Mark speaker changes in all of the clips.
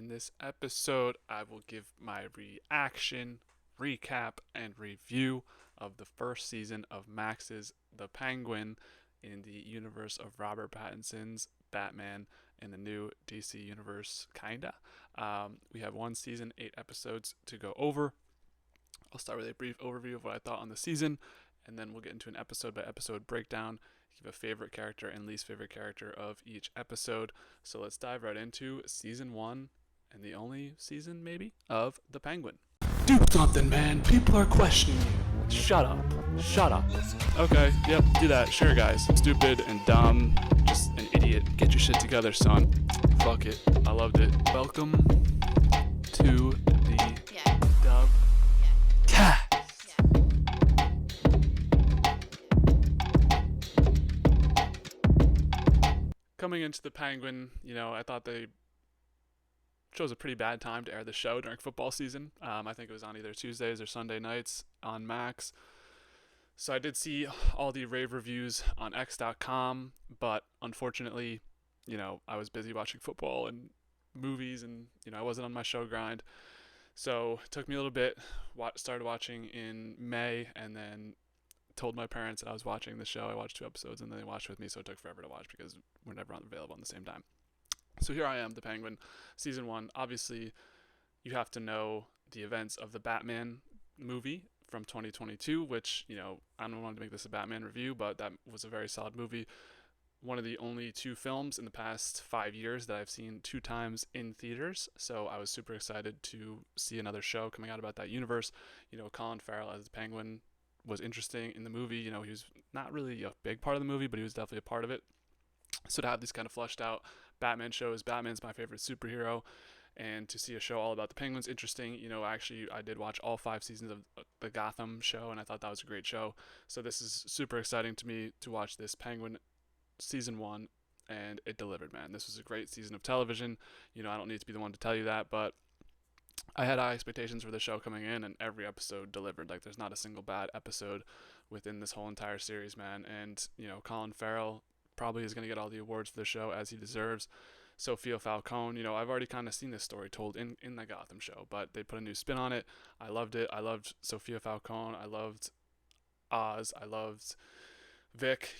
Speaker 1: In this episode, I will give my reaction, recap, and review of the first season of Max's The Penguin in the universe of Robert Pattinson's Batman in the new DC universe, kinda. We have one season, 8 episodes to go over. I'll start with a brief overview of what I thought on the season, and then we'll get into an episode by episode breakdown, give a favorite character and least favorite character of each episode. So let's dive right into season one, and the only season, maybe, of The Penguin. Do something, man. People are questioning you. Shut up. Shut up. Okay, yep, do that. Sure, guys. Stupid and dumb. Just an idiot. Get your shit together, son. Fuck it. I loved it. Welcome to the dub cast. Coming into The Penguin, I thought they chose a pretty bad time to air the show during football season. I think it was on either Tuesdays or Sunday nights on Max. So I did see all the rave reviews on X.com, but unfortunately, I was busy watching football and movies, and I wasn't on my show grind. So it took me a little bit. Started watching in May, and then told my parents that I was watching the show. I watched 2 episodes, and then they watched with me, so it took forever to watch because we're never available on the same time. So here I am, The Penguin, season one. Obviously, you have to know the events of the Batman movie from 2022, which, I don't want to make this a Batman review, but that was a very solid movie. One of the only 2 films in the past 5 years that I've seen 2 times in theaters. So I was super excited to see another show coming out about that universe. Colin Farrell as the Penguin was interesting in the movie. He was not really a big part of the movie, but he was definitely a part of it. So to have these kind of fleshed out Batman shows, Batman's my favorite superhero, and to see a show all about the Penguin's interesting. Actually, I did watch all 5 seasons of the Gotham show, and I thought that was a great show. So this is super exciting to me to watch this Penguin season one, and it delivered, man. This was a great season of television. I don't need to be the one to tell you that, but I had high expectations for the show coming in, and every episode delivered. Like, there's not a single bad episode within this whole entire series, man. And, Colin Farrell probably is going to get all the awards for the show, as he deserves. Sophia Falcone, I've already kind of seen this story told in the Gotham show, but they put a new spin on it. I loved it. I loved Sophia Falcone. I loved Oz. I loved Vic,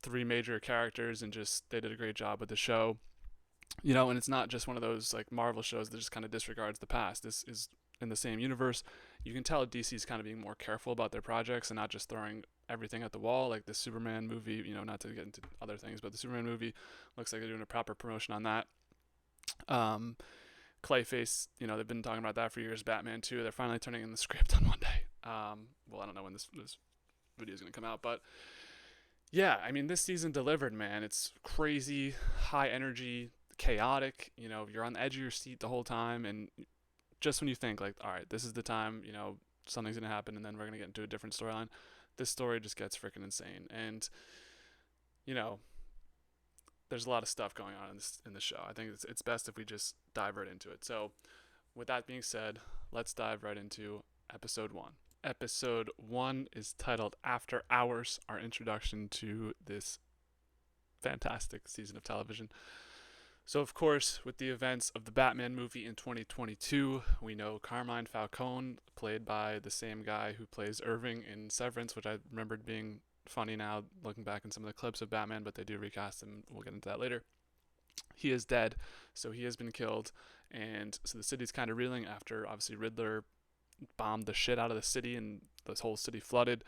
Speaker 1: 3 major characters, and just they did a great job with the show. And it's not just one of those like Marvel shows that just kind of disregards the past. This is in the same universe. You can tell DC's kind of being more careful about their projects and not just throwing everything at the wall. Like the Superman movie, not to get into other things, but the Superman movie looks like they're doing a proper promotion on that. Clayface, they've been talking about that for years. Batman 2, they're finally turning in the script on one day. Well, I don't know when this video is going to come out, but yeah, I mean, this season delivered, man. It's crazy, high energy, chaotic. You're on the edge of your seat the whole time, and just when you think like, all right, this is the time, something's gonna happen, and then we're gonna get into a different storyline, this story just gets freaking insane. And there's a lot of stuff going on in this show. I think it's best if we just dive right into it. So with that being said, let's dive right into episode one. Episode one is titled After Hours, our introduction to this fantastic season of television. So, of course, with the events of the Batman movie in 2022, we know Carmine Falcone, played by the same guy who plays Irving in Severance, which I remembered being funny now looking back in some of the clips of Batman, but they do recast him. We'll get into that later. He is dead, so he has been killed, and so the city's kind of reeling after, obviously, Riddler bombed the shit out of the city, and this whole city flooded,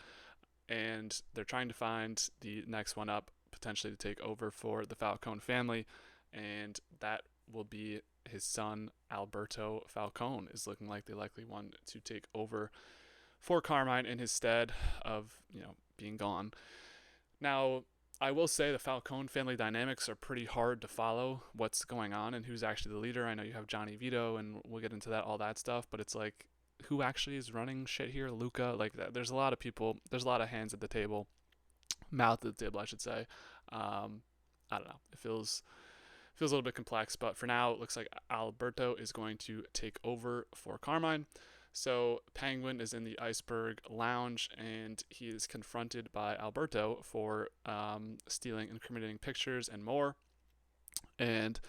Speaker 1: and they're trying to find the next one up, potentially to take over for the Falcone family, and that will be his son Alberto Falcone is looking like the likely one to take over for Carmine in his stead of being gone. Now, I will say the Falcone family dynamics are pretty hard to follow what's going on and who's actually the leader. I know you have Johnny Vito, and we'll get into that, all that stuff, but it's like, who actually is running shit here? Luca? Like, there's a lot of people, there's a lot of hands at the table, mouth at the table, I should say. I don't know. It feels a little bit complex, but for now, it looks like Alberto is going to take over for Carmine. So Penguin is in the Iceberg Lounge, and he is confronted by Alberto for stealing incriminating pictures and more. And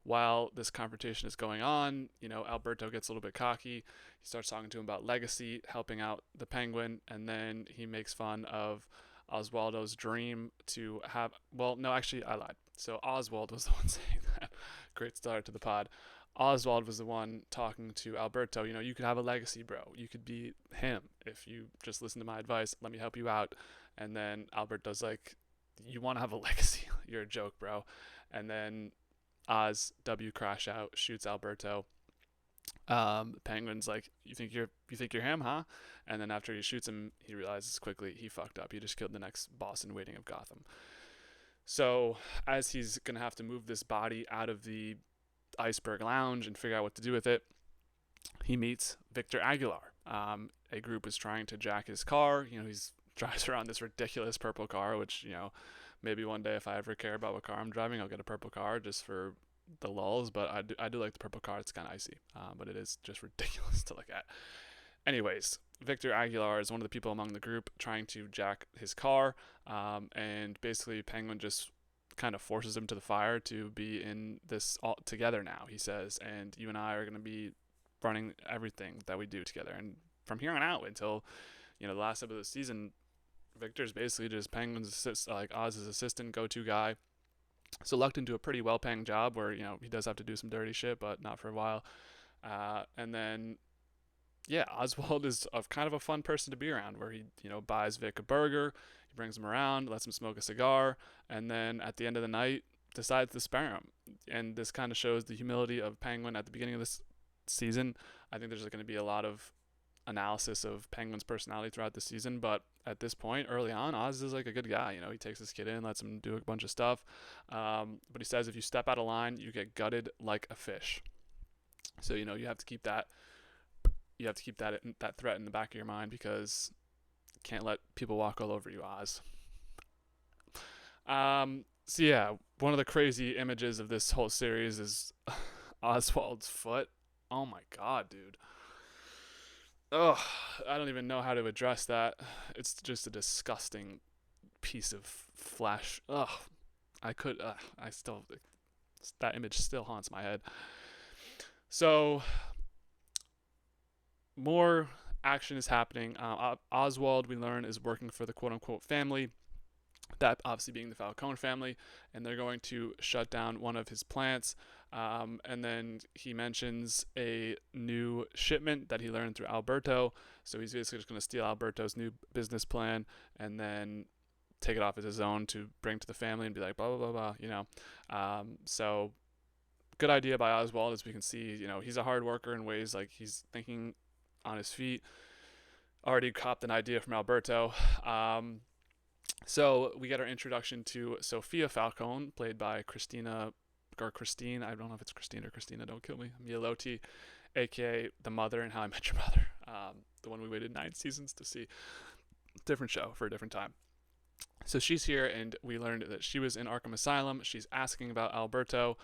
Speaker 1: While this confrontation is going on, Alberto gets a little bit cocky. He starts talking to him about legacy, helping out the Penguin, and then he makes fun of Oswaldo's dream to have. Well, no, actually, I lied. So Oswald was the one saying that. Great start to the pod. Oswald was the one talking to Alberto. You could have a legacy, bro. You could be him if you just listen to my advice. Let me help you out. And then Alberto's like, you want to have a legacy? You're a joke, bro. And then Oz W crash out, shoots Alberto. The Penguin's like, you think you're him, huh? And then after he shoots him, he realizes quickly he fucked up. He just killed the next boss in waiting of Gotham. So as he's gonna have to move this body out of the Iceberg Lounge and figure out what to do with it, he meets Victor Aguilar. A group is trying to jack his car. He's drives around this ridiculous purple car, which maybe one day if I ever care about what car I'm driving, I'll get a purple car just for the lulls. But I do like the purple car. It's kind of icy, but it is just ridiculous to look at. Anyways, Victor Aguilar is one of the people among the group trying to jack his car, and basically Penguin just kind of forces him to the fire to be in this all together now, he says, and you and I are going to be running everything that we do together. And from here on out until the last episode of the season, Victor's basically just Penguin's Oz's assistant, go-to guy. Selected into a pretty well-paying job where he does have to do some dirty shit, but not for a while. And then yeah, Oswald is kind of a fun person to be around, where he buys Vic a burger, he brings him around, lets him smoke a cigar, and then at the end of the night decides to spare him. And this kind of shows the humility of Penguin at the beginning of this season. I think there's going to be a lot of analysis of Penguin's personality throughout the season, but at this point, early on, Oz is like a good guy. He takes his kid in, lets him do a bunch of stuff, but he says if you step out of line, you get gutted like a fish. So you have to keep that. You have to keep that threat in the back of your mind, because you can't let people walk all over you, Oz. So yeah, one of the crazy images of this whole series is Oswald's foot. Oh my god, dude. Ugh, I don't even know how to address that. It's just a disgusting piece of flesh. Ugh, that image still haunts my head. So, more action is happening. Oswald, we learn, is working for the quote-unquote family, that obviously being the Falcone family, and they're going to shut down one of his plants. And then he mentions a new shipment that he learned through Alberto. So he's basically just going to steal Alberto's new business plan and then take it off as his own to bring to the family and be like, blah, blah, blah, blah, So good idea by Oswald. As we can see, he's a hard worker in ways like he's thinking on his feet. Already copped an idea from Alberto. So we get our introduction to Sophia Falcone, played by Christine, I don't know if it's Christina or Christina, don't kill me, Mialotti, aka the mother in How I Met Your Mother, the one we waited 9 seasons to see. Different show for a different time. So she's here, and we learned that she was in Arkham Asylum. She's asking about Alberto.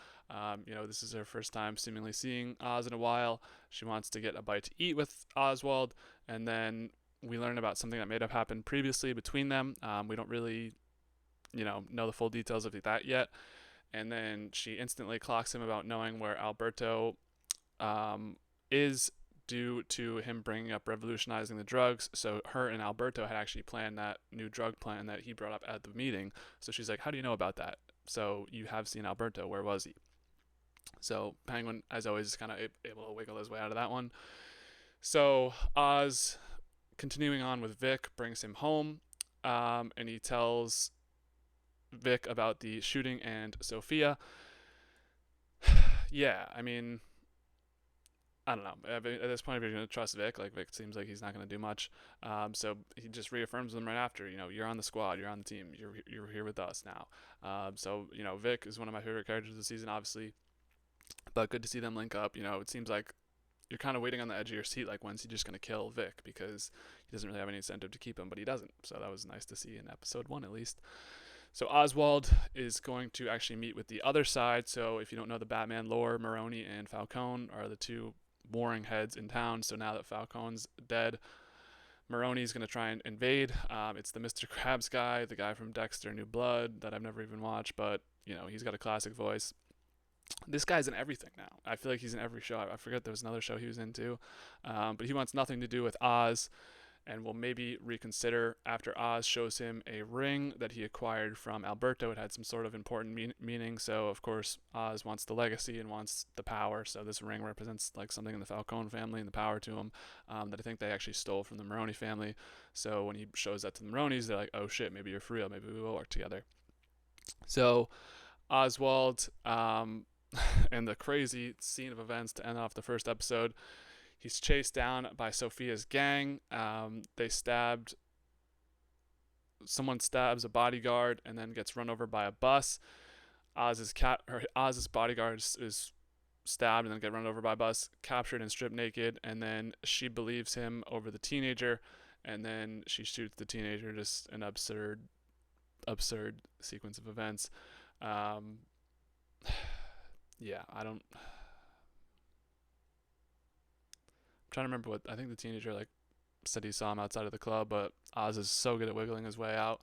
Speaker 1: This is her first time seemingly seeing Oz in a while. She wants to get a bite to eat with Oswald, and then we learn about something that may have happened previously between them. We don't really, know the full details of that yet. And then she instantly clocks him about knowing where Alberto is, due to him bringing up revolutionizing the drugs. So her and Alberto had actually planned that new drug plan that he brought up at the meeting. So she's like, how do you know about that? So you have seen Alberto. Where was he? So Penguin, as always, is kind of able to wiggle his way out of that one. So Oz, continuing on with Vic, brings him home, and he tells Vic about the shooting and Sophia. Yeah, I mean, I don't know. At this point, if you're going to trust Vic, Vic seems like he's not going to do much. So he just reaffirms them right after, you're on the squad, you're on the team, you're here with us now. So Vic is one of my favorite characters of the season, obviously. But good to see them link up. It seems like you're kind of waiting on the edge of your seat, like when's he just going to kill Vic, because he doesn't really have any incentive to keep him, but he doesn't. So that was nice to see in episode 1 at least. So Oswald is going to actually meet with the other side. So if you don't know the Batman lore, Maroni and Falcone are the two warring heads in town. So now that Falcone's dead, Maroni's going to try and invade. It's the Mr. Krabs guy, the guy from Dexter New Blood that I've never even watched, but he's got a classic voice. This guy's in everything now. I feel like he's in every show. I forget there was another show he was into, but he wants nothing to do with Oz, and will maybe reconsider after Oz shows him a ring that he acquired from Alberto. It had some sort of important meaning, so of course Oz wants the legacy and wants the power. So this ring represents like something in the Falcone family and the power to him, that I think they actually stole from the Maroni family. So when he shows that to the Maronis, they're like, oh shit, maybe you're for real, maybe we will work together. So Oswald, and the crazy scene of events to end off the first episode, he's chased down by Sophia's gang. Someone stabs a bodyguard and then gets run over by a bus. Oz's bodyguard is stabbed and then get run over by a bus, captured and stripped naked, and then she believes him over the teenager, and then she shoots the teenager. Just an absurd sequence of events. Yeah, I'm trying to remember what I think the teenager like said he saw him outside of the club, but Oz is so good at wiggling his way out.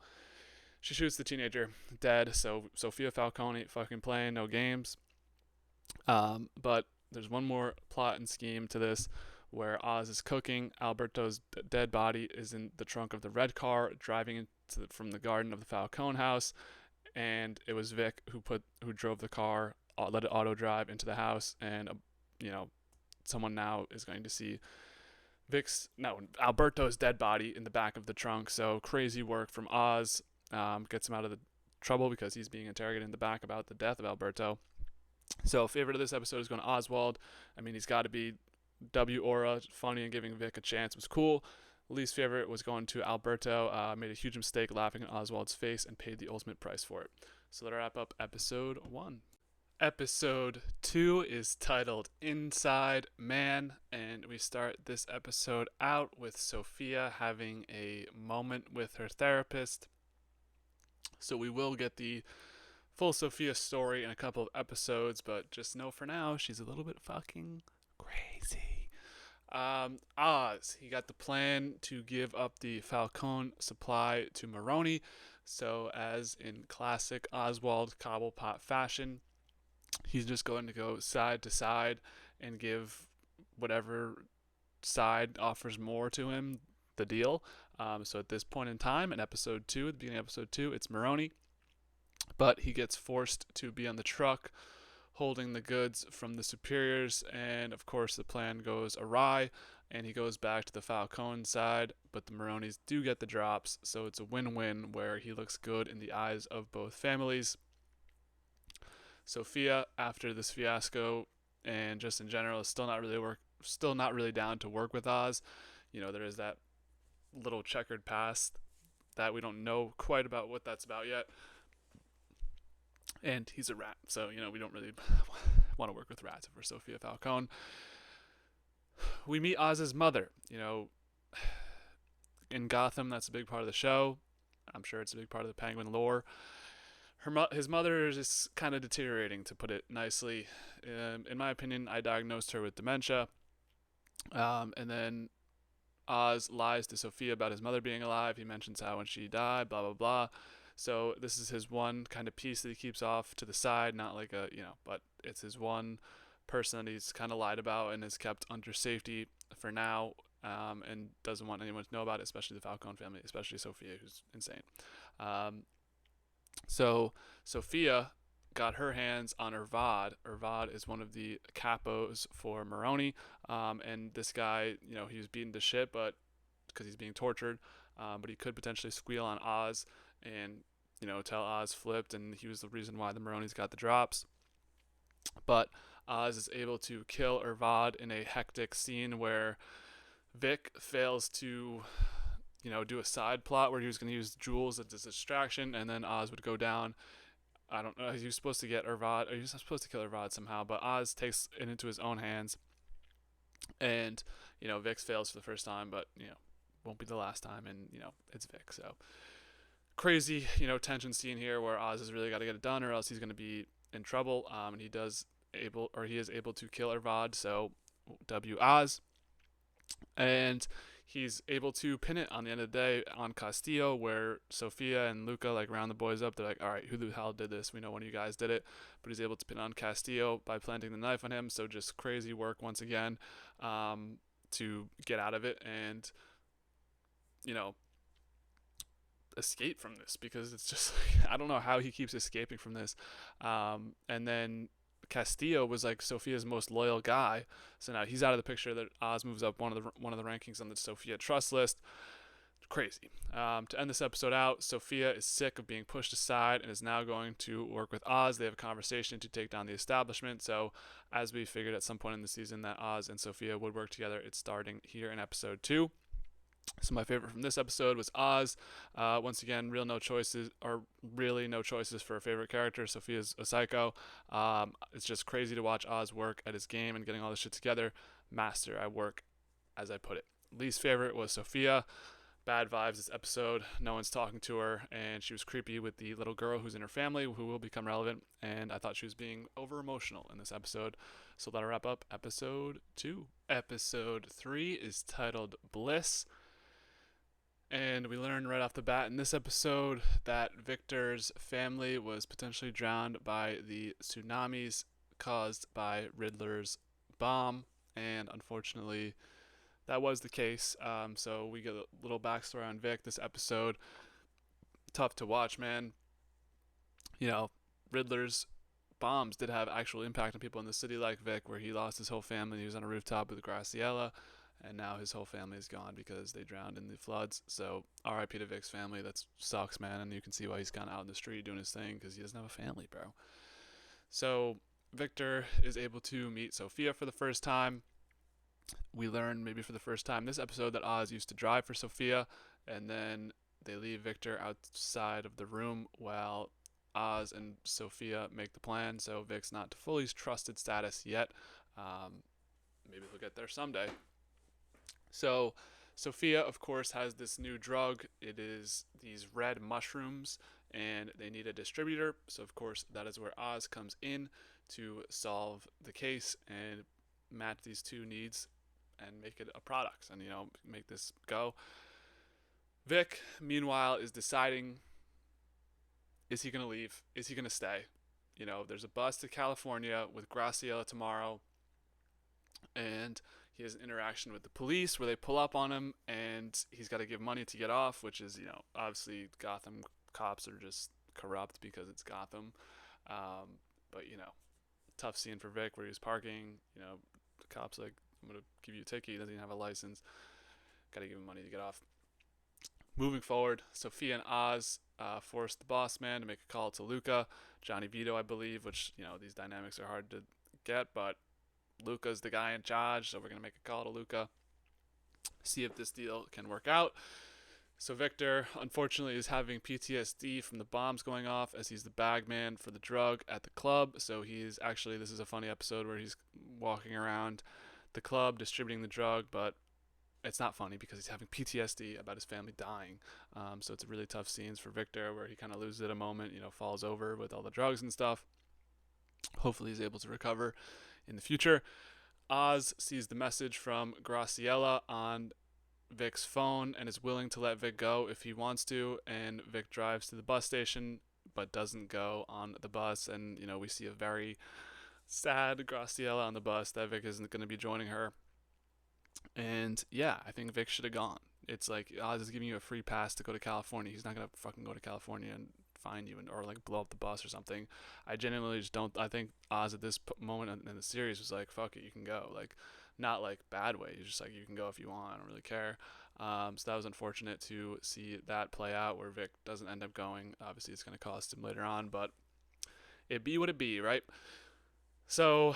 Speaker 1: She shoots the teenager dead. So Sophia Falcone fucking playing no games. But there's one more plot and scheme to this, where Oz is cooking. Alberto's dead body is in the trunk of the red car driving from the garden of the Falcone house, and it was Vic who drove the car, let it auto drive into the house, and someone now is going to see Alberto's dead body in the back of the trunk. So crazy work from Oz, gets him out of the trouble because he's being interrogated in the back about the death of Alberto. So favorite of this episode is going to Oswald. I mean, he's got to be W Aura, funny and giving Vic a chance was cool. Least favorite was going to Alberto. Made a huge mistake laughing in Oswald's face and paid the ultimate price for it. So let's wrap up episode 1. Episode 2 is titled Inside Man, and we start this episode out with Sophia having a moment with her therapist. So we will get the full Sophia story in a couple of episodes, but just know for now she's a little bit fucking crazy. Oz, he got the plan to give up the Falcone supply to Maroni. So as in classic Oswald Cobblepot fashion, he's just going to go side to side and give whatever side offers more to him the deal. So at this point in time, in episode 2, at the beginning of episode 2, it's Maroni. But he gets forced to be on the truck holding the goods from the superiors, and of course the plan goes awry and he goes back to the Falcone side, but the Maronis do get the drops, so it's a win-win where he looks good in the eyes of both families. Sophia, after this fiasco and just in general, is still not really down to work with Oz. There is that little checkered past that we don't know quite about what that's about yet. And he's a rat, so we don't really want to work with rats if we're Sophia Falcone. We meet Oz's mother. In Gotham, that's a big part of the show. I'm sure it's a big part of the Penguin lore. His mother is just kind of deteriorating, to put it nicely. In my opinion, I diagnosed her with dementia. And then Oz lies to Sophia about his mother being alive. He mentions how when she died, blah, blah, blah. So this is his one kind of piece that he keeps off to the side, not like but it's his one person that he's kind of lied about and is kept under safety for now, and doesn't want anyone to know about it, especially the Falcone family, especially Sophia, who's insane. So Sophia got her hands on Ervad. Ervad is one of the capos for Maroni, and this guy, he was beaten to shit, but because he's being tortured, but he could potentially squeal on Oz and tell Oz flipped and he was the reason why the Maronis got the drops. But Oz is able to kill Ervad in a hectic scene where Vic fails to do a side plot where he was going to use Jules as a distraction, and then Oz would go down. I don't know, he was supposed to get Ervad, or he was supposed to kill Ervad somehow, but Oz takes it into his own hands, and Vic fails for the first time, but won't be the last time, and it's Vic. So crazy tension scene here where Oz has really got to get it done, or else he's going to be in trouble. And he is able to kill Ervad. So W Oz, and he's able to pin it on the end of the day on Castillo, where Sophia and Luca like round the boys up. They're like, all right, who the hell did this? We know one of you guys did it. But he's able to pin on Castillo by planting the knife on him. So just crazy work once again, to get out of it and, you know, escape from this, because it's just like, I don't know how he keeps escaping from this. And then Castillo was like Sophia's most loyal guy, so now he's out of the picture. That Oz moves up one of the rankings on the Sophia trust list. Crazy. To end this episode out, Sophia is sick of being pushed aside and is now going to work with Oz. They have a conversation to take down the establishment. So, as we figured at some point in the season that Oz and Sophia would work together, it's starting here in episode 2. So my favorite from this episode was Oz. Once again, really no choices for a favorite character. Sophia's a psycho. It's just crazy to watch Oz work at his game and getting all this shit together. Master at work, as I put it. Least favorite was Sophia. Bad vibes this episode. No one's talking to her, and she was creepy with the little girl who's in her family, who will become relevant. And I thought she was being over emotional in this episode. So that'll wrap up episode 2. Episode 3 is titled Bliss. And we learned right off the bat in this episode that Victor's family was potentially drowned by the tsunamis caused by Riddler's bomb. And unfortunately, that was the case. So we get a little backstory on Vic this episode. Tough to watch, man. You know, Riddler's bombs did have actual impact on people in the city like Vic, where he lost his whole family. He was on a rooftop with Graciela. And now his whole family is gone because they drowned in the floods. So R.I.P. to Vic's family. That sucks, man. And you can see why he's kind of out in the street doing his thing, because he doesn't have a family, bro. So Victor is able to meet Sophia for the first time. We learn maybe for the first time this episode that Oz used to drive for Sophia. And then they leave Victor outside of the room while Oz and Sophia make the plan. So Vic's not to fully trusted status yet. Maybe he'll get there someday. So Sophia, of course, has this new drug. It is these red mushrooms, and they need a distributor. So, of course, that is where Oz comes in to solve the case and match these two needs and make it a product and, make this go. Vic, meanwhile, is deciding, is he going to leave? Is he going to stay? There's a bus to California with Graciela tomorrow, and he has an interaction with the police where they pull up on him, and he's got to give money to get off, which is, obviously Gotham cops are just corrupt because it's Gotham. But, tough scene for Vic where he was parking. The cop's like, I'm going to give you a ticket. He doesn't even have a license. Got to give him money to get off. Moving forward, Sophia and Oz force the boss man to make a call to Luca, Johnny Vito, I believe, which, these dynamics are hard to get, but Luca's the guy in charge, so we're going to make a call to Luca, see if this deal can work out. So Victor, unfortunately, is having PTSD from the bombs going off, as he's the bag man for the drug at the club. So he's actually, this is a funny episode where he's walking around the club distributing the drug, but it's not funny because he's having PTSD about his family dying. So it's really tough scenes for Victor where he kind of loses it a moment, falls over with all the drugs and stuff. Hopefully he's able to recover in the future. Oz sees the message from Graciela on Vic's phone and is willing to let Vic go if he wants to, and Vic drives to the bus station but doesn't go on the bus, and we see a very sad Graciela on the bus that Vic isn't going to be joining her. And yeah, I think Vic should have gone. It's like Oz is giving you a free pass to go to California. He's not going to fucking go to California and find you or like blow up the bus or something. I genuinely just don't. I think Oz at this moment in the series was like, fuck it, you can go. Like, not like bad way. He's just like, you can go if you want. I don't really care. So that was unfortunate to see that play out where Vic doesn't end up going. Obviously it's going to cost him later on, but it be what it be, right? So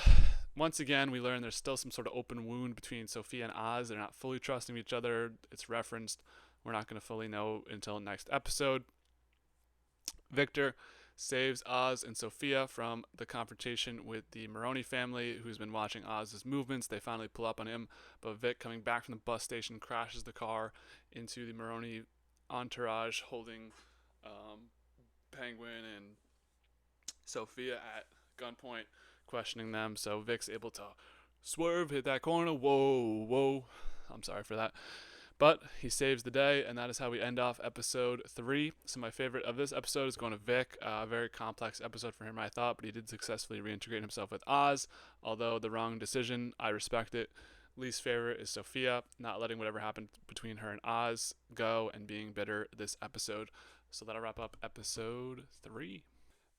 Speaker 1: once again, we learn there's still some sort of open wound between Sophia and Oz. They're not fully trusting each other. It's referenced. We're not going to fully know until next episode. Victor saves Oz and Sophia from the confrontation with the Maroni family, who's been watching Oz's movements. They finally pull up on him, but Vic, coming back from the bus station, crashes the car into the Maroni entourage, holding Penguin and Sophia at gunpoint, questioning them. So Vic's able to swerve, hit that corner. Whoa. I'm sorry for that. But he saves the day, and that is how we end off episode 3. So my favorite of this episode is going to Vic. A very complex episode for him, I thought, but he did successfully reintegrate himself with Oz. Although the wrong decision, I respect it. Least favorite is Sophia, not letting whatever happened between her and Oz go and being bitter this episode. So that'll wrap up episode 3.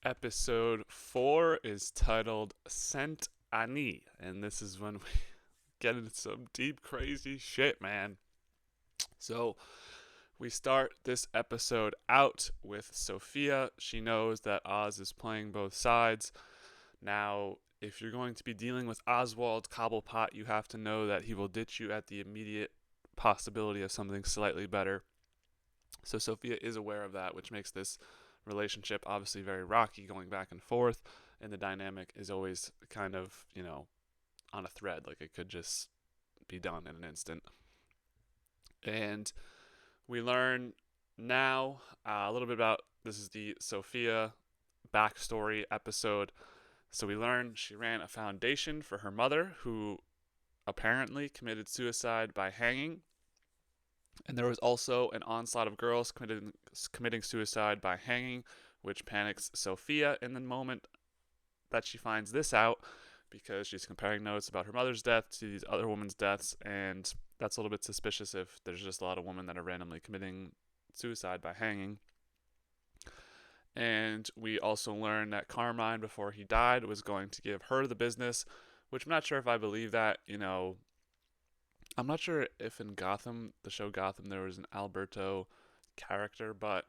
Speaker 1: Episode 4 is titled Saint Annie, and this is when we get into some deep, crazy shit, man. So we start this episode out with Sophia. She knows that Oz is playing both sides. Now, if you're going to be dealing with Oswald Cobblepot, you have to know that he will ditch you at the immediate possibility of something slightly better. So Sophia is aware of that, which makes this relationship obviously very rocky, going back and forth, and the dynamic is always kind of, on a thread. Like, it could just be done in an instant. And we learn now a little bit about, this is the Sophia backstory episode. So we learn she ran a foundation for her mother, who apparently committed suicide by hanging. And there was also an onslaught of girls committing suicide by hanging, which panics Sophia in the moment that she finds this out, because she's comparing notes about her mother's death to these other women's deaths, and that's a little bit suspicious if there's just a lot of women that are randomly committing suicide by hanging. And we also learn that Carmine, before he died, was going to give her the business, which I'm not sure if I believe that. I'm not sure if in Gotham, the show Gotham, there was an Alberto character, but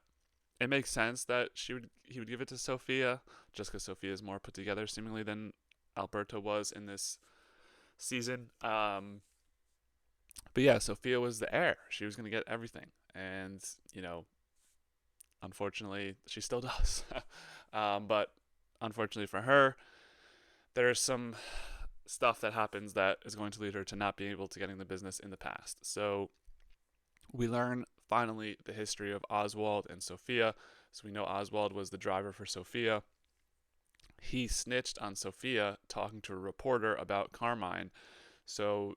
Speaker 1: it makes sense that he would give it to Sophia, just because Sophia is more put together, seemingly, than Alberto was in this season. But yeah, Sophia was the heir. She was going to get everything. And, unfortunately, she still does. But unfortunately for her, there's some stuff that happens that is going to lead her to not being able to getting the business in the past. So we learn finally the history of Oswald and Sophia. So we know Oswald was the driver for Sophia. He snitched on Sophia talking to a reporter about Carmine. So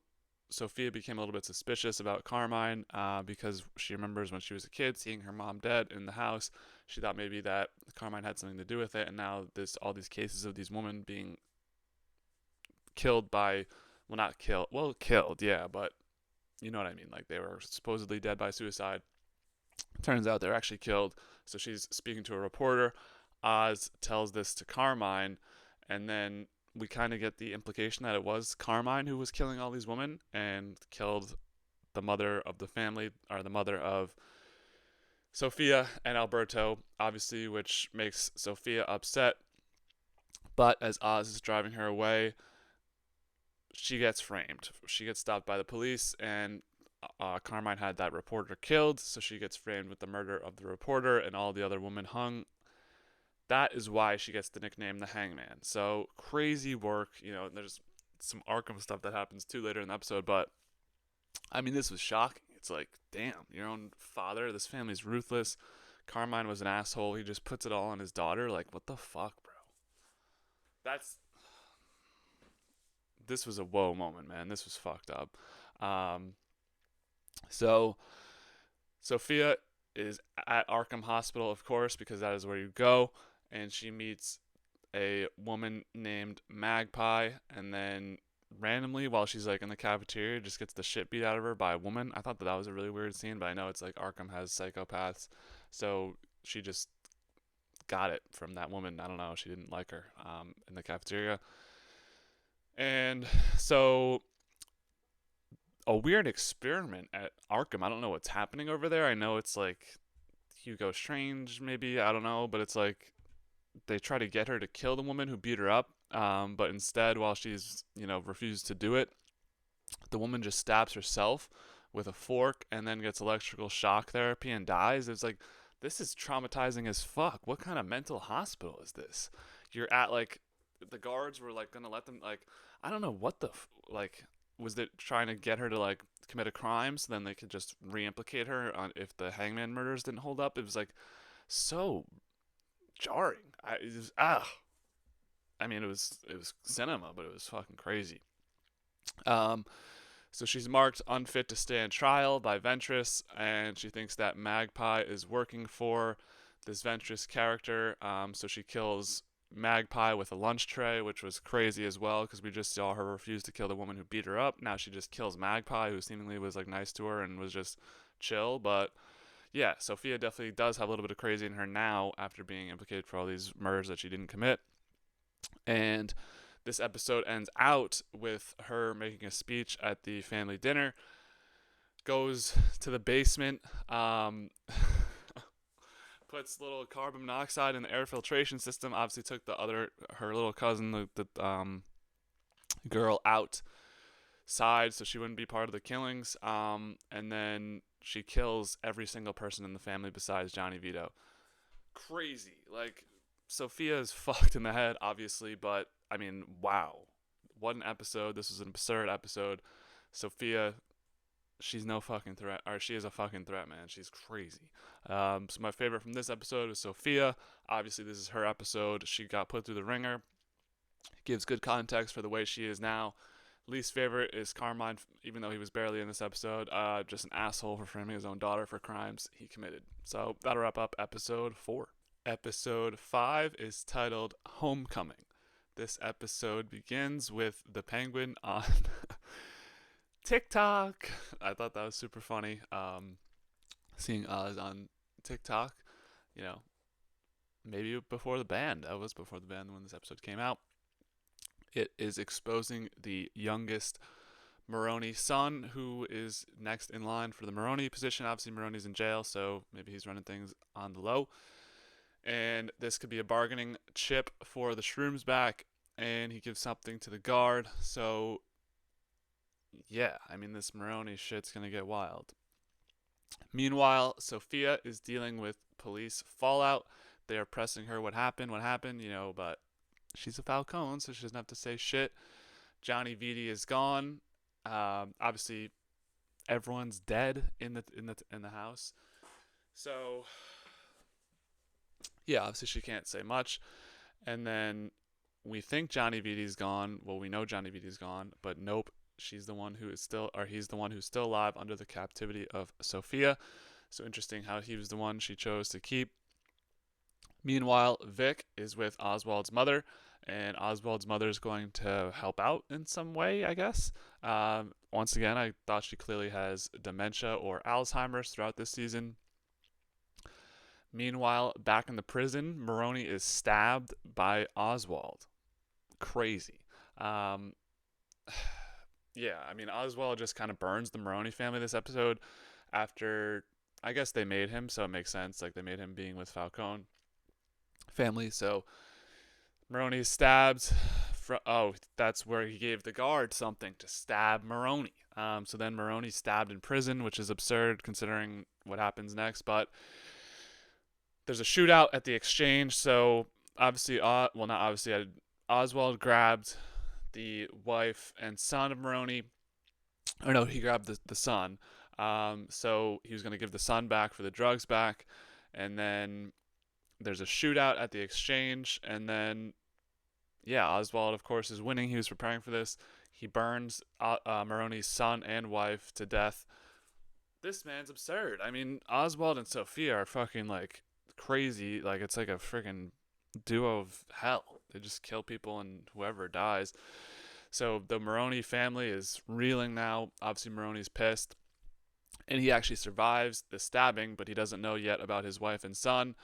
Speaker 1: Sophia became a little bit suspicious about Carmine because she remembers when she was a kid seeing her mom dead in the house. She thought maybe that Carmine had something to do with it, and now there's all these cases of these women being killed by, well, not killed, well, killed, yeah, but you know what I mean, like they were supposedly dead by suicide. Turns out they're actually killed. So she's speaking to a reporter. Oz tells this to Carmine, and then we kind of get the implication that it was Carmine who was killing all these women and killed the mother of the family, or the mother of Sophia and Alberto, obviously, which makes Sophia upset. But as Oz is driving her away, she gets framed. She gets stopped by the police, and Carmine had that reporter killed, so she gets framed with the murder of the reporter and all the other women hung. That is why she gets the nickname the Hangman. So crazy work. There's some Arkham stuff that happens too later in the episode, but I mean, this was shocking. It's like, damn, your own father, this family's ruthless. Carmine was an asshole. He just puts it all on his daughter. Like, what the fuck, bro? This was a whoa moment, man. This was fucked up. So Sophia is at Arkham Hospital, of course, because that is where you go, and she meets a woman named Magpie, and then randomly, while she's like in the cafeteria, just gets the shit beat out of her by a woman. I thought that was a really weird scene, but I know it's like Arkham has psychopaths, so she just got it from that woman. I don't know, she didn't like her in the cafeteria. And so a weird experiment at Arkham. I don't know what's happening over there. I know it's like Hugo Strange, maybe, I don't know, but it's like they try to get her to kill the woman who beat her up, but instead, while she's refused to do it, the woman just stabs herself with a fork and then gets electrical shock therapy and dies. It's like, this is traumatizing as fuck. What kind of mental hospital is this? You're at, like, the guards were like gonna let them, like, I don't know what the was it trying to get her to like commit a crime so then they could just re-implicate her on if the Hangman murders didn't hold up. It was like so jarring. I mean, it was cinema, but it was fucking crazy. So she's marked unfit to stand trial by Ventress, and she thinks that Magpie is working for this Ventress character. So she kills Magpie with a lunch tray, which was crazy as well because we just saw her refuse to kill the woman who beat her up. Now she just kills Magpie, who seemingly was like nice to her and was just chill. But yeah, Sophia definitely does have a little bit of crazy in her now after being implicated for all these murders that she didn't commit. And this episode ends out with her making a speech at the family dinner, goes to the basement, puts little carbon monoxide in the air filtration system. Obviously, took her little cousin, the girl, outside so she wouldn't be part of the killings. And then she kills every single person in the family besides Johnny Vito. Crazy. Like, Sophia is fucked in the head, obviously, but I mean, wow. What an episode. This was an absurd episode. Sophia, she's no fucking threat, or she is a fucking threat, man. She's crazy. So my favorite from this episode is Sophia. Obviously, this is her episode. She got put through the ringer. Gives good context for the way she is now. Least favorite is Carmine, even though he was barely in this episode. Just an asshole for framing his own daughter for crimes he committed. So that'll wrap up episode 4. Episode 5 is titled Homecoming. This episode begins with the Penguin on TikTok. I thought that was super funny. Seeing Oz on TikTok, maybe before the ban. That was before the ban when this episode came out. It is exposing the youngest Maroney son, who is next in line for the Maroney position. Obviously, Maroney's in jail, so maybe he's running things on the low. And this could be a bargaining chip for the Shrooms back, and he gives something to the guard. So, yeah, I mean, this Maroney shit's going to get wild. Meanwhile, Sophia is dealing with police fallout. They are pressing her what happened, but she's a Falcone, so she doesn't have to say shit. Johnny Vitti is gone. Obviously, everyone's dead in the house. So, yeah, obviously she can't say much. And then we think Johnny Vitti's gone. Well, we know Johnny Vitti's gone, but nope. He's the one who's still alive under the captivity of Sophia. So interesting how he was the one she chose to keep. Meanwhile, Vic is with Oswald's mother, and Oswald's mother is going to help out in some way, I guess. Once again, I thought she clearly has dementia or Alzheimer's throughout this season. Meanwhile, back in the prison, Maroney is stabbed by Oswald. Crazy. Yeah, I mean, Oswald just kind of burns the Maroney family this episode after, I guess they made him, so it makes sense. Like, they made him being with Falcone family. So Maroney is stabbed. That's where he gave the guard something to stab Maroney. So then Maroney's stabbed in prison, which is absurd considering what happens next. But there's a shootout at the exchange. So obviously, Oswald grabbed the wife and son of Maroney. Or no, he grabbed the son. So he was going to give the son back for the drugs back. And then there's a shootout at the exchange. And then, yeah, Oswald, of course, is winning. He was preparing for this. He burns Maroney's son and wife to death. This man's absurd. I mean, Oswald and Sophia are fucking, like, crazy. Like, it's like a freaking duo of hell. They just kill people and whoever dies. So the Maroney family is reeling now. Obviously, Maroney's pissed. And he actually survives the stabbing, but he doesn't know yet about his wife and son.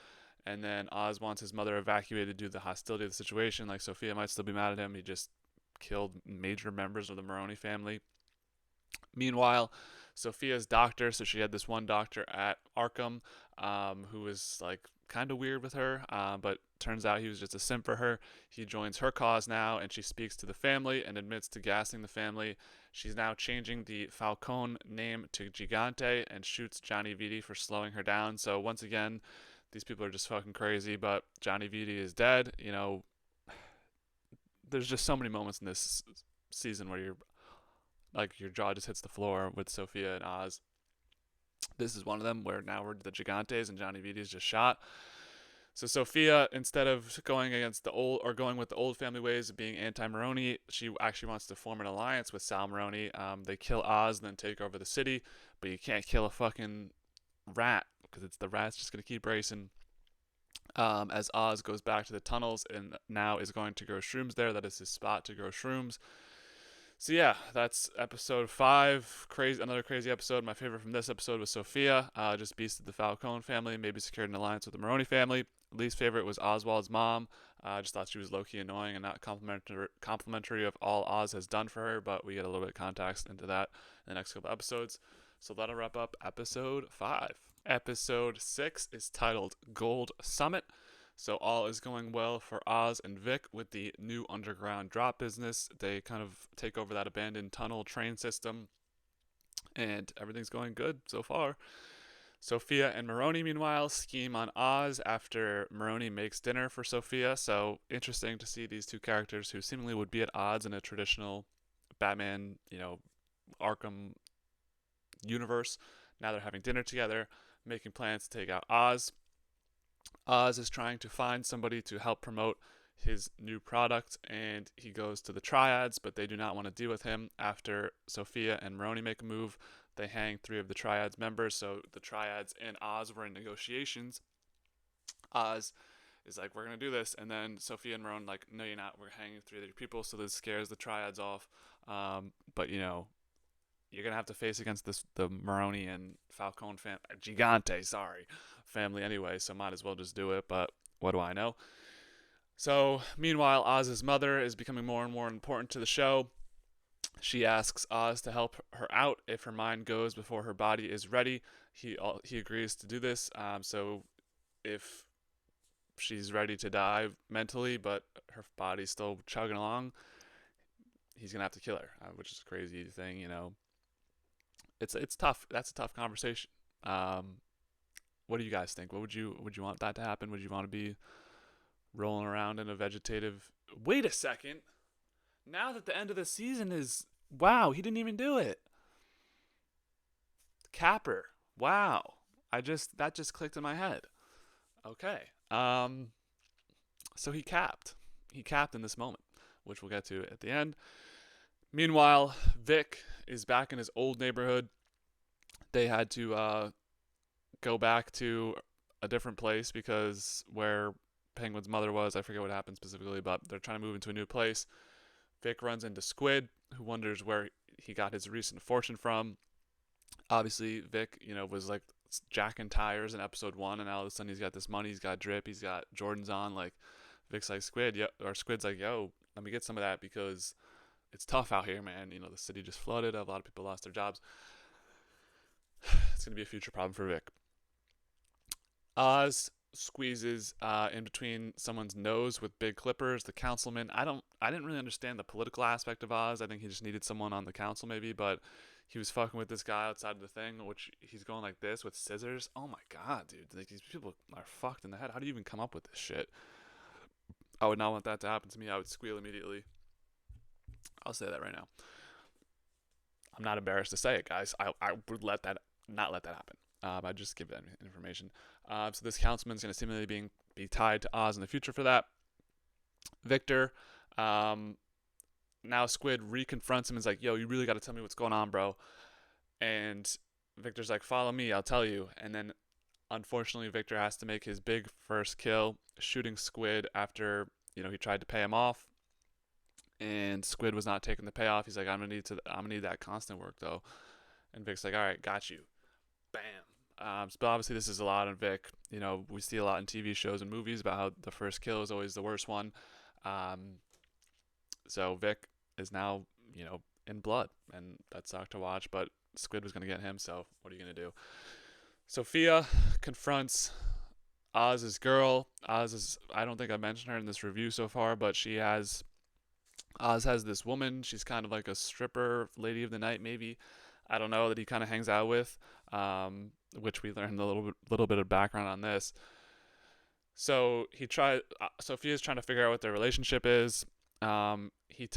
Speaker 1: And then Oz wants his mother evacuated due to the hostility of the situation. Like, Sophia might still be mad at him. He just killed major members of the Maroney family. Meanwhile, Sophia's doctor, so she had this one doctor at Arkham who was, like, kind of weird with her, but turns out he was just a simp for her. He joins her cause now, and she speaks to the family and admits to gassing the family. She's now changing the Falcone name to Gigante and shoots Johnny Vitti for slowing her down. So once again, these people are just fucking crazy, but Johnny Vitti is dead. There's just so many moments in this season where your jaw just hits the floor with Sophia and Oz. This is one of them where now we're the Gigantes and Johnny Vitti is just shot. So Sophia, instead of going against the old or going with the old family ways of being anti-Maroni, she actually wants to form an alliance with Sal Maroni. They kill Oz and then take over the city, but you can't kill a fucking rat because it's the rat's just gonna keep racing. As Oz goes back to the tunnels and now is going to grow shrooms there. That is his spot to grow shrooms. So yeah, that's episode 5. Crazy, another crazy episode. My favorite from this episode was Sophia. Just beasted the Falcone family, maybe secured an alliance with the Maroni family. Least favorite was Oswald's mom. I just thought she was low-key annoying and not complimentary of all Oz has done for her, but we get a little bit of context into that in the next couple episodes. So that'll wrap up episode 5. Episode 6 is titled Gold Summit. So all is going well for Oz and Vic with the new underground drop business. They kind of take over that abandoned tunnel train system, and everything's going good so far. Sophia and Maroni, meanwhile, scheme on Oz after Maroni makes dinner for Sophia. So interesting to see these two characters who seemingly would be at odds in a traditional Batman, Arkham universe. Now they're having dinner together, making plans to take out Oz. Oz is trying to find somebody to help promote his new product, and he goes to the Triads, but they do not want to deal with him. After Sophia and Maroni make a move, they hang 3 of the Triads members, so the Triads and Oz were in negotiations. Oz is like, we're going to do this, and then Sophia and Maroni like, no, you're not, we're hanging 3 other people, so this scares the Triads off. But, you're going to have to face against the Maroni and Falcone family anyway, so might as well just do it, but what do I know? So, meanwhile, Oz's mother is becoming more and more important to the show. She asks Oz to help her out if her mind goes before her body is ready. He agrees to do this, so if she's ready to die mentally, but her body's still chugging along, he's going to have to kill her, which is a crazy thing, It's tough. That's a tough conversation. What do you guys think? Would you want that to happen? Would you want to be rolling around in a vegetative? Wait a second. Now that the end of the season is, wow, he didn't even do it. Capper. Wow. That just clicked in my head. Okay. So he capped. He capped in this moment, which we'll get to at the end. Meanwhile, Vic is back in his old neighborhood. They had to go back to a different place because where Penguin's mother was, I forget what happened specifically, but they're trying to move into a new place. Vic runs into Squid, who wonders where he got his recent fortune from. Obviously, Vic, was like jacking tires in episode 1, and now all of a sudden he's got this money, he's got drip, he's got Jordans on. Like, Vic's like, Squid's like, yo, let me get some of that because it's tough out here, man. The city just flooded. A lot of people lost their jobs. It's going to be a future problem for Vic. Oz squeezes in between someone's nose with big clippers. The councilman. I didn't really understand the political aspect of Oz. I think he just needed someone on the council maybe, but he was fucking with this guy outside of the thing, which he's going like this with scissors. Oh my god, dude. Like, these people are fucked in the head. How do you even come up with this shit? I would not want that to happen to me. I would squeal immediately. I'll say that right now. I'm not embarrassed to say it, guys. I would not let that happen. I'd just give that information. So this councilman's going to seemingly be tied to Oz in the future for that. Victor, now Squid reconfronts him and is like, yo, you really got to tell me what's going on, bro. And Victor's like, follow me, I'll tell you. And then, unfortunately, Victor has to make his big first kill, shooting Squid after, he tried to pay him off. And Squid was not taking the payoff. He's like, I'm gonna need that constant work though. And Vic's like, all right, got you. Bam. But obviously this is a lot on Vic. We see a lot in TV shows and movies about how the first kill is always the worst one. So Vic is now, in blood, and that sucked to watch. But Squid was gonna get him. So what are you gonna do? Sophia confronts Oz's girl. I don't think I mentioned her in this review so far, but Oz has this woman. She's kind of like a stripper, lady of the night, maybe. I don't know, that he kind of hangs out with, which we learned a little bit of background on this. So Sophia's trying to figure out what their relationship is. Sophia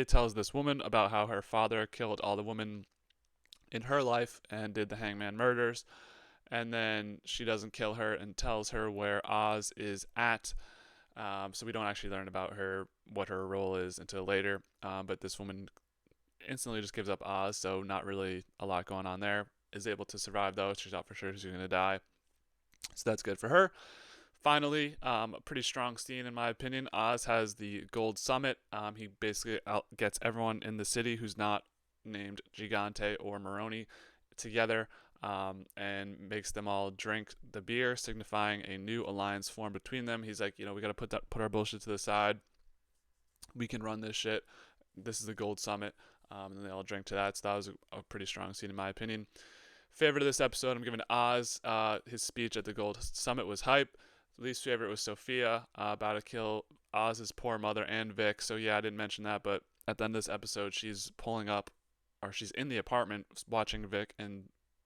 Speaker 1: tells this woman about how her father killed all the women in her life and did the hangman murders. and then she doesn't kill her and tells her where Oz is at. So we don't actually learn about her, what her role is, until later. But this woman instantly just gives up Oz, so not really a lot going on there. Is able to survive though. She's not for sure she's going to die, so that's good for her. Finally, a pretty strong scene in my opinion. Oz has the gold summit. He basically gets everyone in the city who's not named Gigante or Maroni together, and makes them all drink the beer, signifying a new alliance formed between them. He's like, we got to put our bullshit to the side. We can run this shit. This is the gold summit. And they all drink to that. So that was a pretty strong scene in my opinion. Favorite of this episode, I'm giving Oz. His speech at the gold summit was hype. Least favorite was Sophia, about to kill Oz's poor mother and Vic. So yeah, I didn't mention that, but at the end of this episode, she's pulling up, or she's in the apartment watching Vic and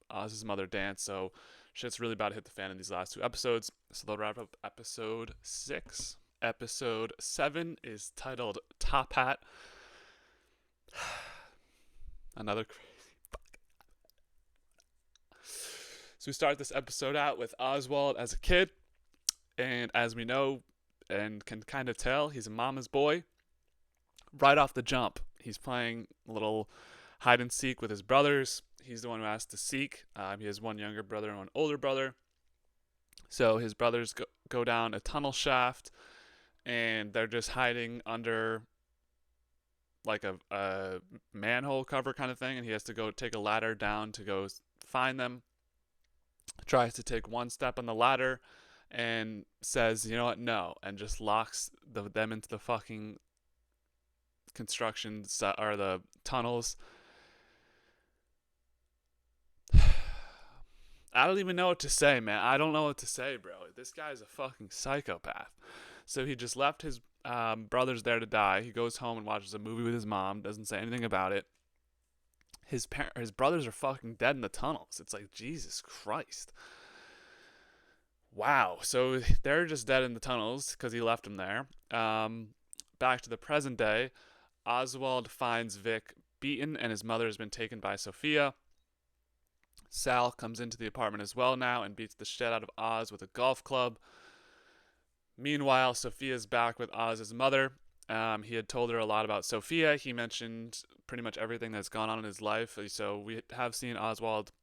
Speaker 1: Oz's mother dance. So shit's really about to hit the fan in these last two episodes. So they'll wrap up episode 6. Episode 7 is titled Top Hat. Another crazy fucking. So we start this episode out with Oswald as a kid. And as we know and can kind of tell, he's a mama's boy. Right off the jump, he's playing a little hide and seek with his brothers. He's the one who has to seek. He has one younger brother and one older brother. So his brothers go down a tunnel shaft, and they're just hiding under like a manhole cover kind of thing. And he has to go take a ladder down to go find them. Tries to take one step on the ladder and says, you know what, no, and just locks them into the fucking construction or the tunnels. I don't even know what to say, man. I don't know what to say, bro. This guy's a fucking psychopath. So he just left his brothers there to die. He goes home and watches a movie with his mom, doesn't say anything about it. His brothers are fucking dead in the tunnels. It's like, Jesus Christ. Wow. So they're just dead in the tunnels because he left them there. Back to the present day, Oswald finds Vic beaten and his mother has been taken by Sophia. Sal comes into the apartment as well now and beats the shit out of Oz with a golf club. Meanwhile, Sophia's back with Oz's mother. He had told her a lot about Sophia. He mentioned pretty much everything that's gone on in his life. So we have seen Oswald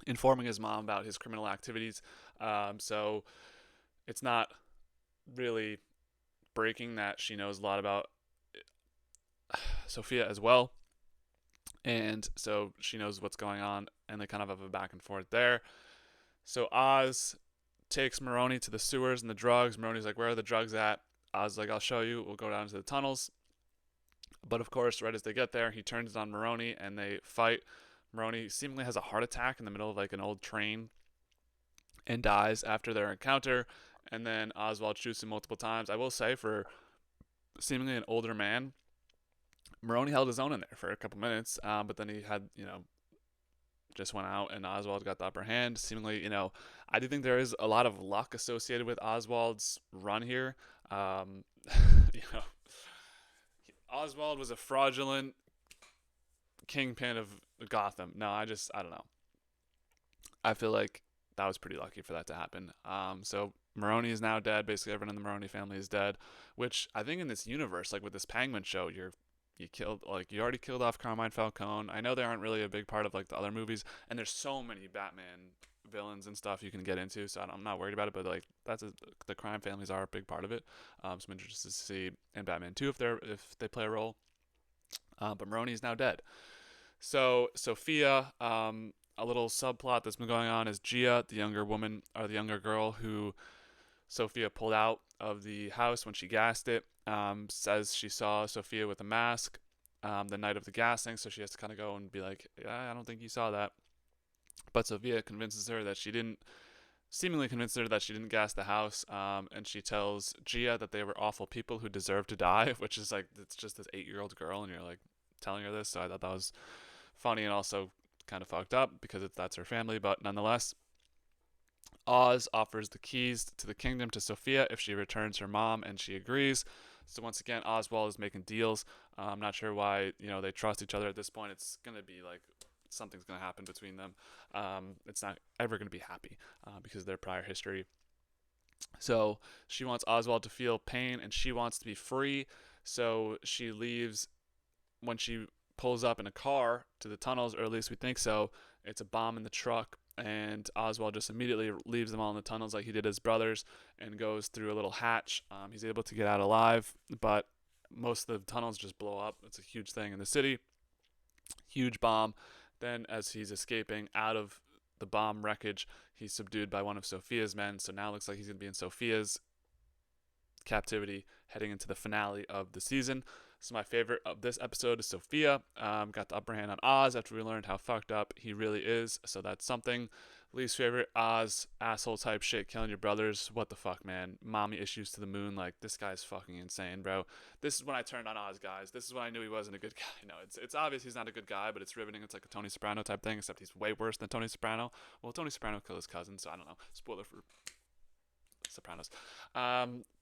Speaker 1: informing his mom about his criminal activities. So it's not really breaking that she knows a lot about Sophia as well. And so she knows what's going on, and they kind of have a back and forth there. So Oz takes Maroni to the sewers and the drugs. Maroni's like, where are the drugs at? Oz is like, I'll show you. We'll go down to the tunnels. But of course, right as they get there, he turns on Maroni and they fight. Maroni seemingly has a heart attack in the middle of like an old train and dies after their encounter. And then Oswald shoots him multiple times. I will say, for seemingly an older man, Maroni held his own in there for a couple minutes, but then he had, just went out and Oswald got the upper hand. Seemingly, I do think there is a lot of luck associated with Oswald's run here. Oswald was a fraudulent kingpin of Gotham. No, I don't know. I feel like that was pretty lucky for that to happen. So Maroni is now dead. Basically, everyone in the Maroni family is dead, which I think in this universe, like with this Penguin show, you already killed off Carmine Falcone. I know they aren't really a big part of like the other movies, and there's so many Batman villains and stuff you can get into, so I'm not worried about it. But like the crime families are a big part of it. So I'm interested to see in Batman 2 if they play a role. But Maroni is now dead. So Sophia, a little subplot that's been going on is Gia, the younger woman or the younger girl who Sophia pulled out of the house when she gassed it, says she saw Sophia with a mask the night of the gassing, so she has to kind of go and be like, yeah, I don't think you saw that. But Sophia seemingly convinces her that she didn't gas the house, and she tells Gia that they were awful people who deserve to die, which is like, it's just this 8-year-old girl, and you're like telling her this, so I thought that was funny and also kind of fucked up because that's her family, but nonetheless. Oz offers the keys to the kingdom to Sophia if she returns her mom, and she agrees. So once again, Oswald is making deals. I'm not sure why they trust each other at this point. It's gonna be like something's going to happen between them. It's not ever going to be happy because of their prior history. So she wants Oswald to feel pain and she wants to be free. So she leaves when she pulls up in a car to the tunnels, or at least we think so. It's a bomb in the truck, and Oswald just immediately leaves them all in the tunnels like he did his brothers and goes through a little hatch. He's able to get out alive, but most of the tunnels just blow up. It's a huge thing in the city. Huge bomb. Then, as he's escaping out of the bomb wreckage, he's subdued by one of Sophia's men. So now it looks like he's going to be in Sophia's captivity heading into the finale of the season. So my favorite of this episode is Sophia. Got the upper hand on Oz after we learned how fucked up he really is. So that's something. Least favorite, Oz, asshole type shit, killing your brothers. What the fuck, man? Mommy issues to the moon. Like, this guy's fucking insane, bro. This is when I turned on Oz, guys. This is when I knew he wasn't a good guy. No, it's obvious he's not a good guy, but it's riveting. It's like a Tony Soprano type thing, except he's way worse than Tony Soprano. Well, Tony Soprano killed his cousin, so I don't know. Spoiler for Sopranos.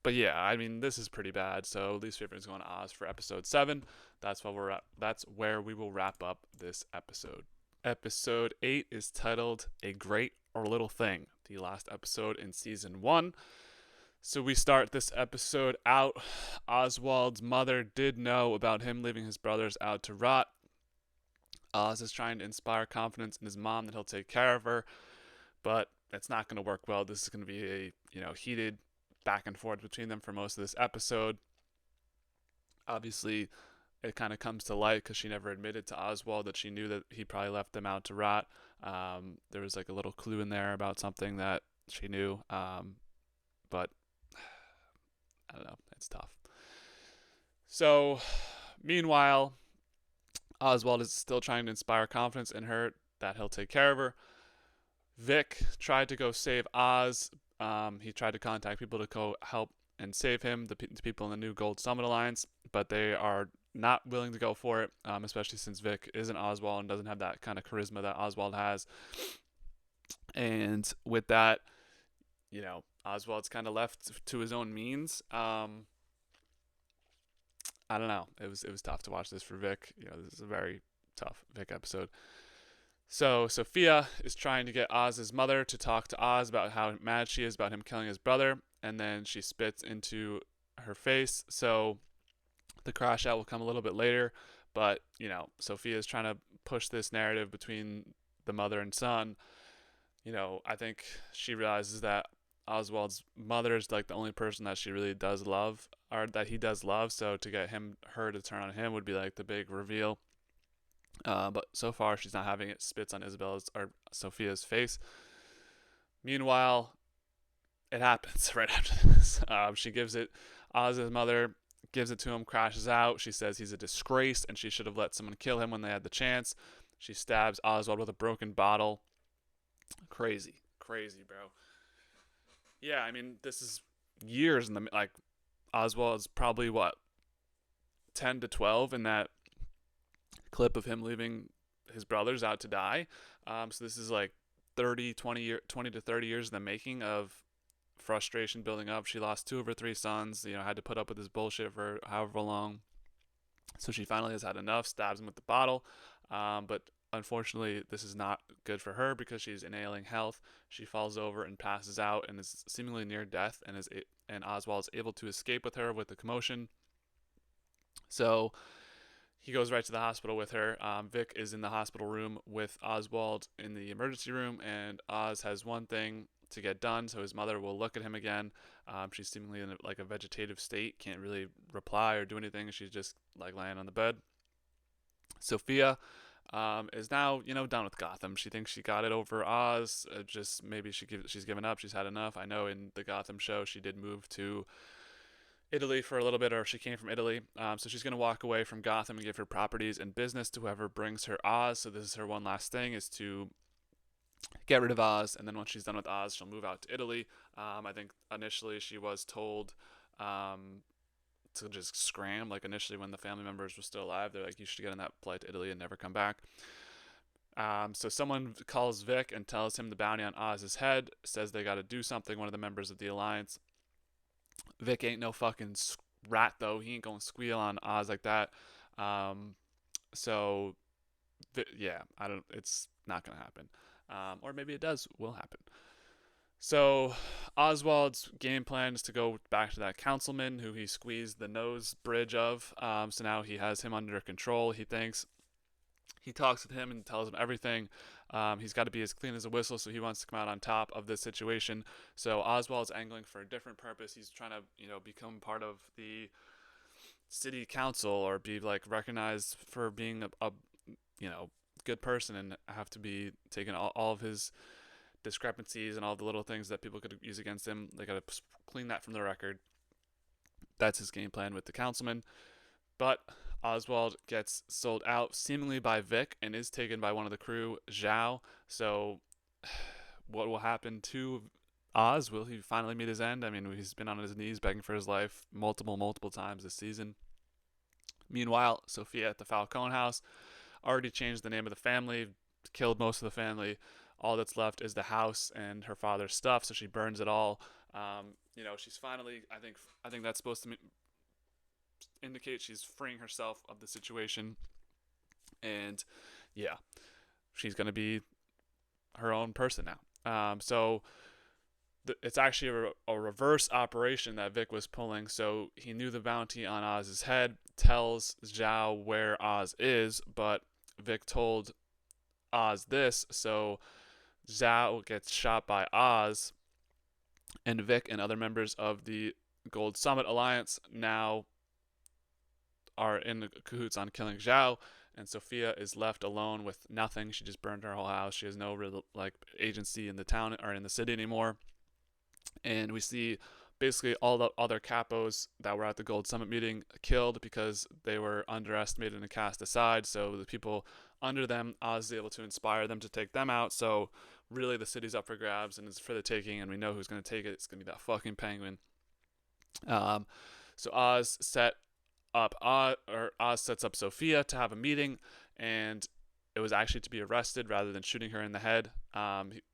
Speaker 1: But yeah, I mean, this is pretty bad. So least favorite is going to Oz for episode 7. That's where we will wrap up this episode. Episode 8 is titled A Great or Little Thing, the last episode in season 1. So we start this episode out. Oswald's mother did know about him leaving his brothers out to rot. Oz is trying to inspire confidence in his mom that he'll take care of her, but it's not going to work well. This is going to be a heated back and forth between them for most of this episode. Obviously, it kind of comes to light because she never admitted to Oswald that she knew that he probably left them out to rot. There was like a little clue in there about something that she knew, but I don't know. It's tough. So, meanwhile, Oswald is still trying to inspire confidence in her that he'll take care of her. Vic tried to go save Oz. He tried to contact people to go help and save him, the people in the new Gold Summit Alliance, but they are not willing to go for it, especially since Vic isn't Oswald and doesn't have that kind of charisma that Oswald has. And with that, Oswald's kind of left to his own means. I don't know. It was tough to watch this for Vic. This is a very tough Vic episode. So Sophia is trying to get Oz's mother to talk to Oz about how mad she is about him killing his brother, and then she spits into her face. So the crash out will come a little bit later, but Sophia is trying to push this narrative between the mother and son. I think she realizes that Oswald's mother is like the only person that she really does love, or that he does love. So to get her to turn on him would be like the big reveal. But so far she's not having it. Spits on Isabella's or Sophia's face. Meanwhile, it happens right after this. She gives it. Oz's mother gives it to him, crashes out. She says he's a disgrace and she should have let someone kill him when they had the chance. She stabs Oswald with a broken bottle. Crazy, bro. Yeah, I mean, this is years in the Oswald is probably 10 to 12 in that clip of him leaving his brothers out to die. So this is like 20 to 30 years in the making of frustration building up. She lost 2 of her 3 sons, had to put up with this bullshit for however long. So she finally has had enough, stabs him with the bottle. But unfortunately, this is not good for her because she's in ailing health. She falls over and passes out and is seemingly near death, and Oswald is able to escape with her with the commotion. So he goes right to the hospital with her. Vic is in the hospital room with Oswald in the emergency room, and Oz has one thing to get done, so his mother will look at him again. She's seemingly in a vegetative state, can't really reply or do anything. She's just laying on the bed. Sophia is now done with Gotham. She thinks she got it over Oz. Just maybe she's given up. She's had enough. I know in the Gotham show she did move to Italy for a little bit, or she came from Italy. So she's going to walk away from Gotham and give her properties and business to whoever brings her Oz. So this is her one last thing, is to get rid of Oz, and then once she's done with Oz, she'll move out to Italy. I think initially she was told to just scram. Initially when the family members were still alive, they're like, you should get on that flight to Italy and never come back. So someone calls Vic and tells him the bounty on Oz's head, says they got to do something, one of the members of the Alliance. Vic ain't no fucking rat, though. He ain't going to squeal on Oz like that. So Yeah, I don't. It's not gonna happen, or maybe it does. Will happen. So Oswald's game plan is to go back to that councilman who he squeezed the nose bridge of. So now he has him under control. He thinks he talks with him and tells him everything. He's got to be as clean as a whistle, so he wants to come out on top of this situation. So Oswald's angling for a different purpose. He's trying to, become part of the city council or be like recognized for being a you know, good person and have to be taking all of his discrepancies and all the little things that people could use against him. They got to clean that from the record. That's his game plan with the councilman. But Oswald gets sold out seemingly by Vic and is taken by one of the crew, Zhao. So, what will happen to Oz? Will he finally meet his end? I mean, he's been on his knees begging for his life multiple times this season. Meanwhile, Sophia at the Falcone house already changed the name of the family, killed most of the family. All that's left is the house and her father's stuff, so she burns it all. She's finally. I think that's supposed to indicate she's freeing herself of the situation, and yeah, she's gonna be her own person now. So it's actually a reverse operation that Vic was pulling. So he knew the bounty on Oz's head, tells Zhao where Oz is, but Vic told Oz this, so Zhao gets shot by Oz, and Vic and other members of the Gold Summit Alliance now are in cahoots on killing Zhao, and Sophia is left alone with nothing. She just burned her whole house. She has no real agency in the town or in the city anymore. And we see basically all the other capos that were at the Gold Summit meeting killed because they were underestimated and cast aside. So the people under them, Oz is able to inspire them to take them out. So really the city's up for grabs and it's for the taking, and we know who's going to take it. It's going to be that fucking penguin. So Oz sets up Sophia to have a meeting, and it was actually to be arrested rather than shooting her in the head.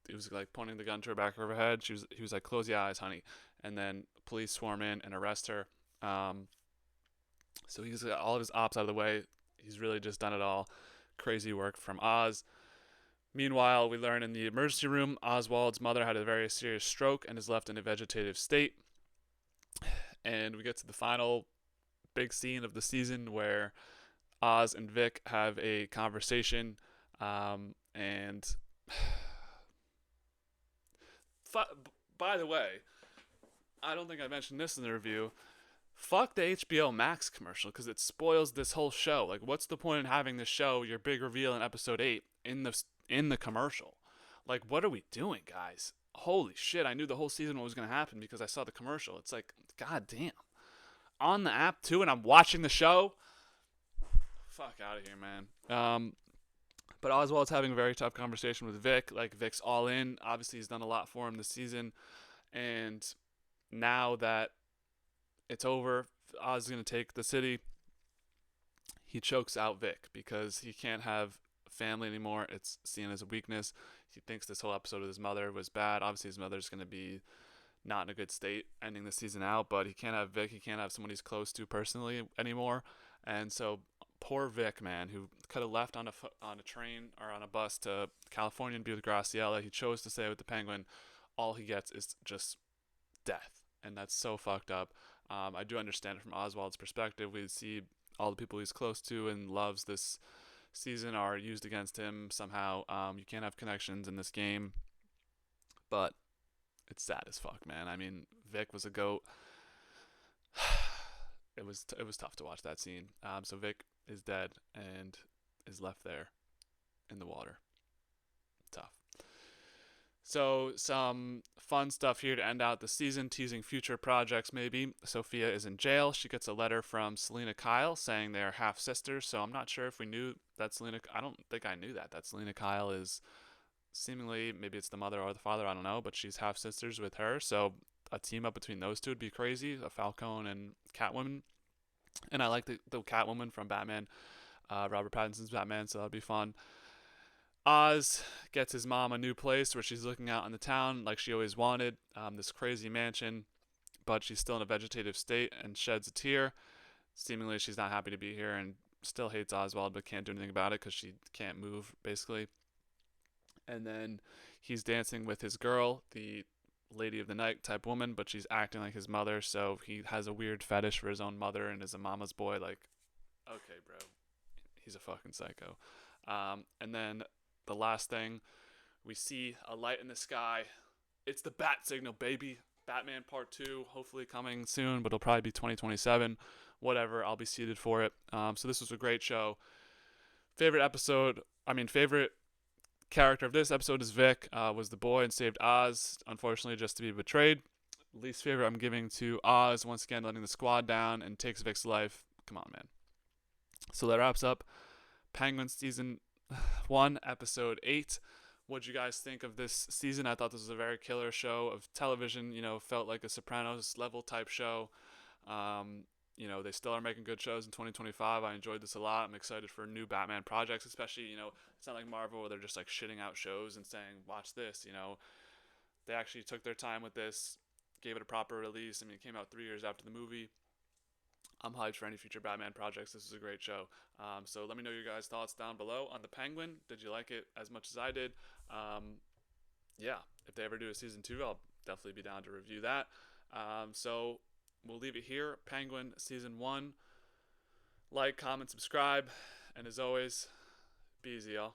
Speaker 1: He was like pointing the gun to her back of her head. He was like, "Close your eyes, honey," and then police swarm in and arrest her. So he's got all of his ops out of the way. He's really just done it all. Crazy work from Oz. Meanwhile, we learn in the emergency room, Oswald's mother had a very serious stroke and is left in a vegetative state. And we get to the final big scene of the season where Oz and Vic have a conversation, and by the way, I don't think I mentioned this in the review. Fuck the HBO Max commercial because it spoils this whole show. Like, what's the point in having this show, your big reveal in episode 8, in the commercial? Like, what are we doing, guys? Holy shit! I knew the whole season what was gonna happen because I saw the commercial. It's like, god damn. On the app too, and I'm watching the show. Fuck out of here, man. But Oswald's having a very tough conversation with Vic. Like, Vic's all in. Obviously, he's done a lot for him this season, and now that it's over, Oz is gonna take the city. He chokes out Vic because he can't have family anymore. It's seen as a weakness. He thinks this whole episode of his mother was bad. Obviously, his mother's gonna be not in a good state ending the season out, but he can't have Vic. He can't have someone he's close to personally anymore. And so poor Vic, man, who could have left on a train or on a bus to California and be with Graciela. He chose to stay with the Penguin. All he gets is just death, and that's so fucked up. I do understand it from Oswald's perspective. We see all the people he's close to and loves this season are used against him somehow. You can't have connections in this game, but it's sad as fuck, man. I mean, Vic was a goat. It was tough to watch that scene. So Vic is dead and is left there in the water. Tough. So some fun stuff here to end out the season, teasing future projects maybe. Sophia is in jail. She gets a letter from Selena Kyle saying they are half sisters. So I'm not sure if we knew that Selena. I don't think I knew that Selena Kyle is seemingly, maybe it's the mother or the father, I don't know, but she's half sisters with her. So a team up between those two would be crazy. A Falcone and Catwoman. And I like the Catwoman from Batman, Robert Pattinson's Batman, so that'd be fun. Oz gets his mom a new place where she's looking out on the town like she always wanted, this crazy mansion, but she's still in a vegetative state and sheds a tear. Seemingly she's not happy to be here, and still hates Oswald but can't do anything about it because she can't move basically. And then he's dancing with his girl, the lady of the night type woman, but she's acting like his mother, so he has a weird fetish for his own mother and is a mama's boy. Like, okay, bro, he's a fucking psycho. And then the last thing, we see a light in the sky. It's the bat signal, baby. Batman Part 2, hopefully coming soon, but it'll probably be 2027. Whatever, I'll be seated for it. So this was a great show. Favorite character of this episode is Vic. Was the boy and saved Oz, unfortunately, just to be betrayed. Least favorite I'm giving to Oz, once again letting the squad down and takes Vic's life. Come on, man. So that wraps up Penguin Season 1, Episode 8. What'd you guys think of this season? I thought this was a very killer show of television. Felt like a Sopranos level type show. They still are making good shows in 2025. I enjoyed this a lot. I'm excited for new Batman projects, especially, it's not like Marvel where they're just like shitting out shows and saying, watch this. They actually took their time with this, gave it a proper release. I mean, it came out 3 years after the movie. I'm hyped for any future Batman projects. This is a great show. So let me know your guys' thoughts down below on the Penguin. Did you like it as much as I did? Yeah, if they ever do a season 2, I'll definitely be down to review that. So we'll leave it here. Penguin Season 1. Like, comment, subscribe. And as always, be easy, y'all.